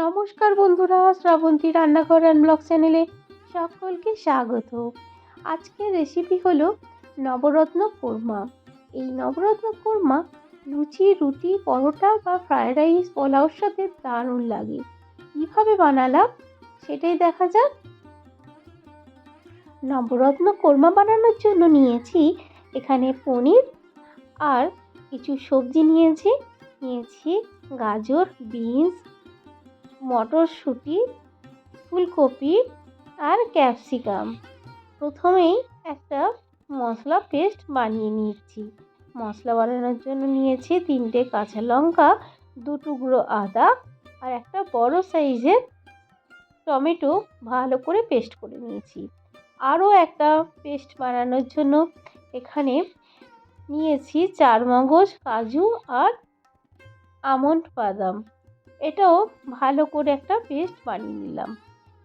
নমস্কার বন্ধুরা, শ্রাবন্তী রান্নাঘর অ্যান্ড ব্লগ চ্যানেলে সকলকে স্বাগত। আজকের রেসিপি হলো নবরত্ন কোরমা। এই নবরত্ন কোরমা লুচি, রুটি, পরোটা বা ফ্রায়েড রাইস, পোলাওর সাথে দারুণ লাগে। কীভাবে বানালাম সেটাই দেখা যাক। নবরত্ন কোরমা বানানোর জন্য নিয়েছি এখানে পনির আর কিছু সবজি নিয়েছি গাজর, বিনস, মটরশুঁটি, ফুলকপি আর ক্যাপসিকাম। প্রথমেই একটা মশলা পেস্ট বানিয়ে নিচ্ছি। মশলা বানানোর জন্য নিয়েছি 3টে কাঁচা লঙ্কা, 2 টুকরো আদা আর একটা বড় সাইজের টমেটো ভালো করে পেস্ট করে নিয়েছি। আরও একটা পেস্ট বানানোর জন্য এখানে নিয়েছি চারমগজ, কাজু আর আমন্ড বাদাম। এটাও ভালো করে একটা পেস্ট বানিয়ে নিলাম।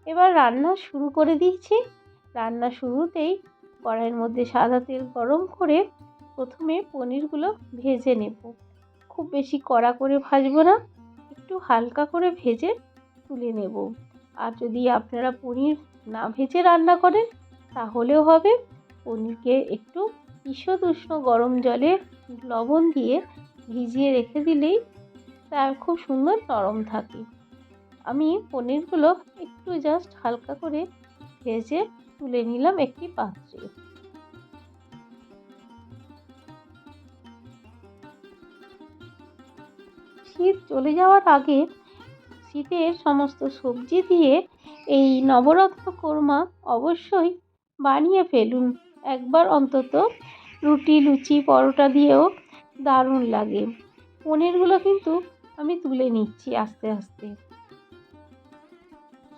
এবার রান্না শুরু করে দিয়েছি। রান্না শুরুতেই কড়াইয়ের মধ্যে সাদা তেল গরম করে প্রথমে পনিরগুলো ভেজে নেব। খুব বেশি কড়া করে ভাজবো না, একটু হালকা করে ভেজে তুলে নেব। আর যদি আপনারা পনির না ভেজে রান্না করেন তাহলেও হবে। পনিরকে একটু ঈষৎ উষ্ণ গরম জলে লবণ দিয়ে ভিজিয়ে রেখে দিলেই তা খুব সুন্দর নরম থাকে। আমি পনিরগুলো একটু জাস্ট হালকা করে ভেজে তুলে নিলাম একটি পাত্রে। শীত চলে যাওয়ার আগে শীতের সমস্ত সবজি দিয়ে এই নবরত্ন কোরমা অবশ্যই বানিয়ে ফেলুন। একবার অন্তত রুটি, লুচি, পরোটা দিয়েও দারুণ লাগে। পনিরগুলো কিন্তু আমি তুলে নিচ্ছি আস্তে আস্তে।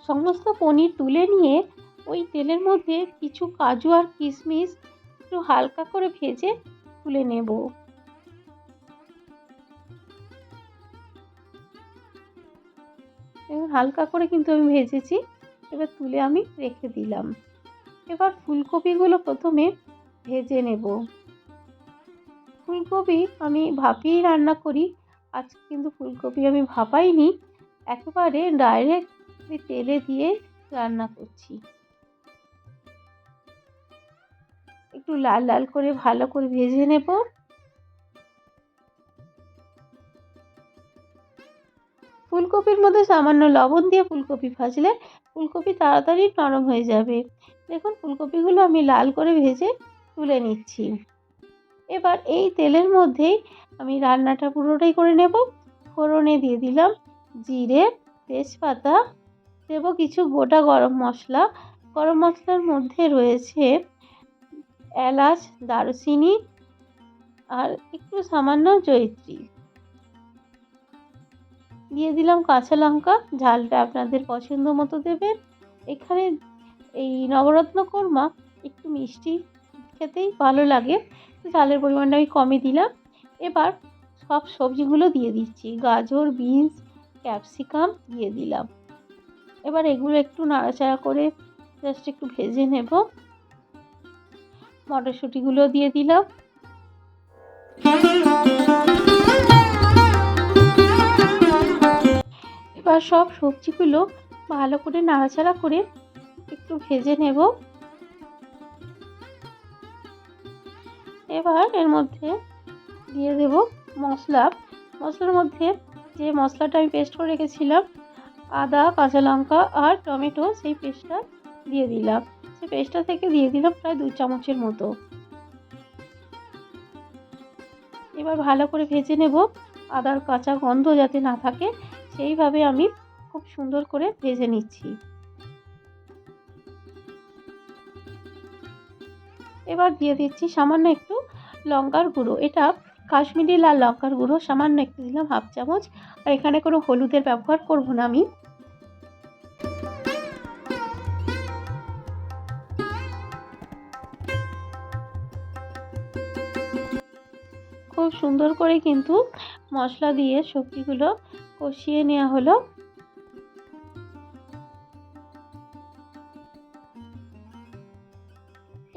সমস্ত পনির তুলে নিয়ে ওই তেলের মধ্যে কিছু কাজু আর কিশমিশ একটু হালকা করে ভেজে তুলে নেব। হালকা করে কিন্তু আমি ভেজেছি, এবার তুলে আমি রেখে দিলাম। এবার ফুলকপিগুলো প্রথমে ভেজে নেব। ফুলকপি আমি ভাপিয়েই রান্না করি। আজকে কিন্তু ফুলকপি আমি ভাপাইনি, একেবারে ডাইরেক্ট তেলে দিয়ে রান্না করছি। একটু লাল লাল করে ভালো করে ভেজে নেব। ফুলকপির মধ্যে সামান্য লবণ দিয়ে ফুলকপি ভাজলে ফুলকপি তাড়াতাড়ি নরম হয়ে যাবে। দেখুন ফুলকপিগুলো আমি লাল করে ভেজে তুলে নিচ্ছি। এবার এই তেলের মধ্যেই আমি রান্নাটা পুরোটাই করে নেব। ফোড়নে দিয়ে দিলাম জিরে, তেজপাতা, দেব কিছু গোটা গরম মশলা। গরম মশলার মধ্যে রয়েছে এলাচ, দারুচিনি আর একটু সামান্য জয়িত্রী। দিয়ে দিলাম কাঁচা লঙ্কা, ঝালটা আপনাদের পছন্দ মতো দেবেন। এখানে এই নবরত্ন কোরমা একটু মিষ্টি খেতেই ভালো লাগে, ঝালের পরিমাণটা আমি কমই দিলাম। এবার সব সবজিগুলো দিয়ে দিচ্ছি, গাজর, বিনস, ক্যাপসিকাম দিয়ে দিলাম। এবার এগুলো একটু নাড়াচাড়া করে জাস্ট একটু ভেজে নেব। মটরশুঁটিগুলো দিয়ে দিলাম। এবার সব সবজিগুলো ভালো করে নাড়াচাড়া করে একটু ভেজে নেব। এবার এর মধ্যে দিয়ে দেব মশলার মধ্যে যে মশলাটা আমি পেস্ট করে রেখেছিলাম, আদা, কাঁচা লঙ্কা আর টমেটো, সেই পেস্টটা দিয়ে দিলাম। সেই পেস্টটা থেকে দিয়ে দিলাম প্রায় 2 চামচের মতো। এবার ভালো করে ভেজে নেব, আদার কাঁচা গন্ধ যাতে না থাকে সেইভাবে আমি খুব সুন্দর করে ভেজে নিচ্ছি। এবার দিয়ে দিচ্ছি সামান্য একটু লঙ্কার গুঁড়ো। এটা কাশ্মীরি লাল লঙ্কার গুঁড়ো, সামান্য একটু দিলাম, 1/2 চামচ। আর এখানে কোনো হলুদের ব্যবহার করব না আমি। খুব সুন্দর করে কিন্তু মশলা দিয়ে সবজিগুলো কষিয়ে নেওয়া হলো।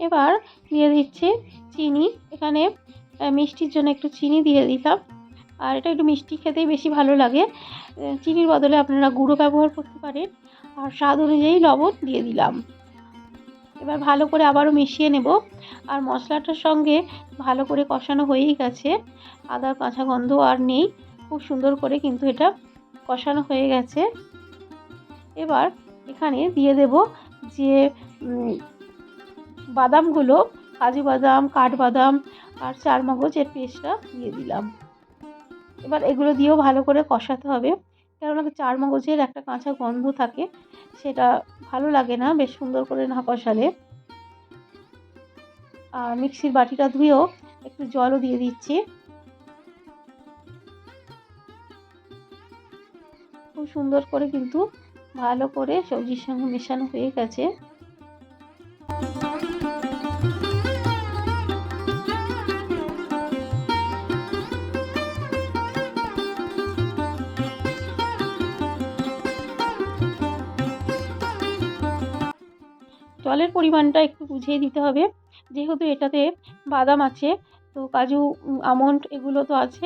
এবার দিয়ে দিচ্ছি চিনি। এখানে মিষ্টির জন্য একটু চিনি দিয়ে দিলাম। আর এটা একটু মিষ্টি খেতেই বেশি ভালো লাগে। চিনির বদলে আপনারা গুঁড়ো ব্যবহার করতে পারেন। আর স্বাদ অনুযায়ী লবণ দিয়ে দিলাম। এবার ভালো করে আবারও মিশিয়ে নেব। আর মশলাটার সঙ্গে ভালো করে কষানো হয়েই গেছে, আদার কাঁচা গন্ধ আর নেই। খুব সুন্দর করে কিন্তু এটা কষানো হয়ে গেছে। এবার এখানে দিয়ে দেব যে বাদামগুলো, কাজু বাদাম, কাঠবাদাম আর চারমগজের পেস্টটা দিয়ে দিলাম। এবার এগুলো দিয়েও ভালো করে কষাতে হবে, কেননা চারমগজের একটা কাঁচা গন্ধ থাকে, সেটা ভালো লাগে না বেশ সুন্দর করে না কষালে। আর মিক্সির বাটিটা ধুয়েও একটু জলও দিয়ে দিচ্ছি। খুব সুন্দর করে কিন্তু ভালো করে সবজির সঙ্গে মেশানো হয়ে গেছে। জলের পরিমাণটা একটু বুঝিয়ে দিতে হবে, যেহেতু এটাতে বাদাম আছে, তো কাজু, আমন্ড এগুলো তো আছে,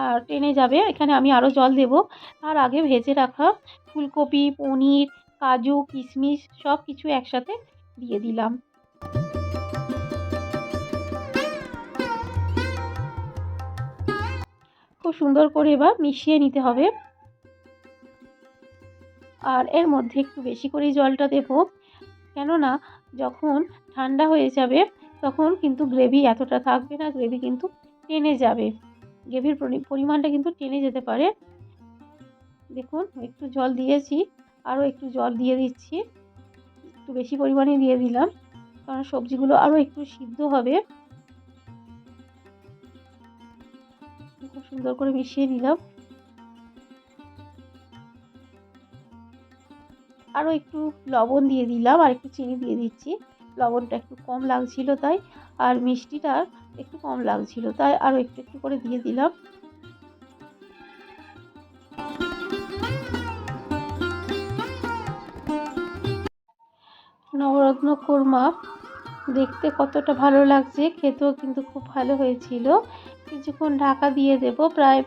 আর টেনে যাবে। এখানে আমি আরও জল দেব। তার আগে ভেজে রাখা ফুলকপি, পনির, কাজু, কিশমিশ সব কিছু একসাথে দিয়ে দিলাম। খুব সুন্দর করে এবার মিশিয়ে নিতে হবে। আর এর মধ্যে একটু বেশি করেই জলটা দেব, কেননা যখন ঠান্ডা হয়ে যাবে তখন কিন্তু গ্রেভি এতটা থাকবে না, গ্রেভি কিন্তু টেনে যাবে, গ্রেভির পরিমাণটা কিন্তু টেনে যেতে পারে। দেখুন একটু জল দিয়েছি, আরও একটু জল দিয়ে দিচ্ছি, একটু বেশি পরিমাণে দিয়ে দিলাম, কারণ সবজিগুলো আরও একটু সিদ্ধ হবে। খুব সুন্দর করে মিশিয়ে নিলাম। আরও একটু লবণ দিয়ে দিলাম, আর একটু চিনি দিয়ে দিচ্ছি। লবণটা একটু কম লাগছিল তাই, আর মিষ্টিটা একটু কম লাগছিল তাই আরও একটু একটু করে দিয়ে দিলাম। নবরত্ন কোরমা দেখতে কতটা ভালো লাগছে, খেতেও কিন্তু খুব ভালো হয়েছিল। কিছুক্ষণ ঢাকা দিয়ে দেব, প্রায়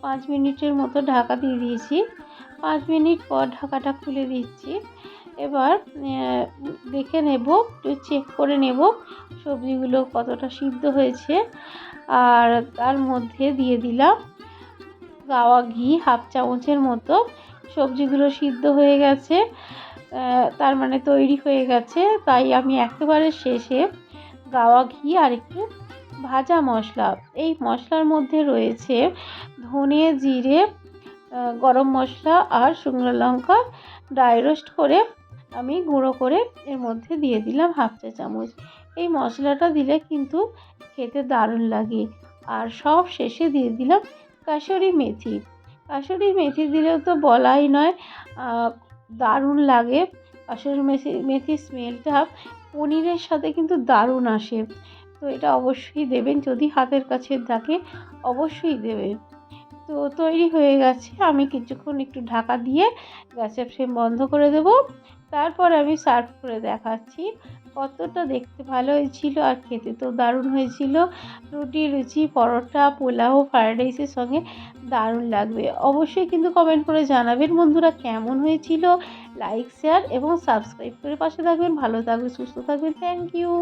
5 মিনিটের মতো ঢাকা দিয়ে দিয়েছি। 5 মিনিট পর ঢাকাটা খুলে দিচ্ছি। এবার দেখে নেব, একটু চেক করে নেব সবজিগুলো কতটা সিদ্ধ হয়েছে। আর তার মধ্যে দিয়ে দিলাম গাওয়া ঘি 1/2 চামচের মতো। সবজিগুলো সিদ্ধ হয়ে গেছে, তার মানে তৈরি হয়ে গেছে। তাই আমি একেবারে শেষে গাওয়া ঘি আর একটু ভাজা মশলা, এই মশলার মধ্যে রয়েছে ধনে, জিরে, গরম মশলা আর শুকনো লঙ্কা ড্রাই রোস্ট করে আমি গুঁড়ো করে এর মধ্যে দিয়ে দিলাম 1/2 চা চামচ। এই মশলাটা দিলে কিন্তু খেতে দারুণ লাগে। আর সব শেষে দিয়ে দিলাম কাসুরি মেথি। কাসুরি মেথি দিলেও তো বলাই নয়, দারুণ লাগে। কাসুরি মেথির স্মেলটা পনিরের সাথে কিন্তু দারুণ আসে। তো এটা অবশ্যই দেবেন, যদি হাতের কাছে থাকে অবশ্যই দেবেন। তো তৈরি হয়ে গেছে, আমি কিছুক্ষণ একটু ঢাকা দিয়ে গ্যাসের ফ্লেম বন্ধ করে দেব। তারপর আমি সার্ভ করে দেখাচ্ছি কতটা দেখতে ভালো হয়েছিল, আর খেতে তো দারুণ হয়েছিল। রুটি, লুচি, পরোটা, পোলাও, ফ্রায়েড রাইসের সঙ্গে দারুণ লাগবে। অবশ্যই কিন্তু কমেন্ট করে জানাবেন বন্ধুরা কেমন হয়েছিল। লাইক, শেয়ার এবং সাবস্ক্রাইব করে পাশে থাকবেন। ভালো থাকবেন, সুস্থ থাকবেন। Thank you.